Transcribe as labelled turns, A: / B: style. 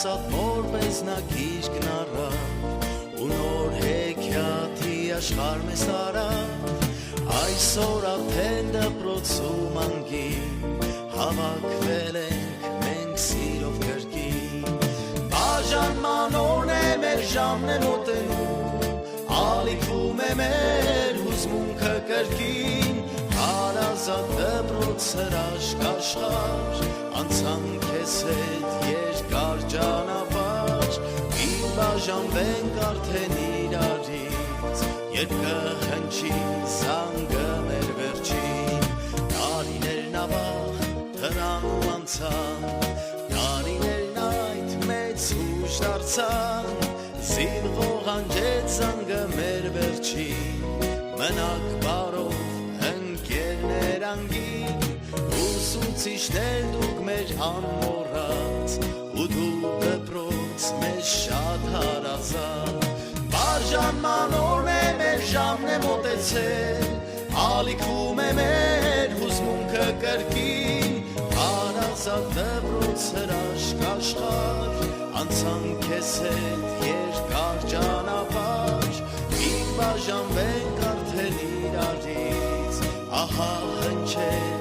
A: ազատ որպես նա գիրկն առավ ու նոր հեքիաթի աշխարհ մեզ արավ այսօր արդեն դպրոցում անգին հավաքվել ենք մենք սիրով կրկին բաժանման օրն է մեր ժամն է մոտենում ալիքում է մեր հուզմունքը կրկին հարազատ դպրոց հրաշք աշխարհ անցանք քեզ հետ երկար ճանապարհ մի բաժանվենք արդեն իրարից երբ կհնչի զանգը մեր վերջին տարիներն ավաղ դրան ու անցան տարիներն այդ մեծ հուշ դարձան զինվող անջեց զանգը մեր վերջին մնաք բարով ընկերներ անգին ուսուցիչներ դուք մեր անմոռաց ու դու դպրոց մեզ շատ հարազատ բաժանման օրն է մեր ժամն է մոտեցել ալիքում է մեր հուզմունքը կրկին հարազատ դպրոց հրաշք աշխարհ անցանք քեզ հետ երկար ճանապարհ մի բաժանվենք արդեն իրարից ահա հնչեց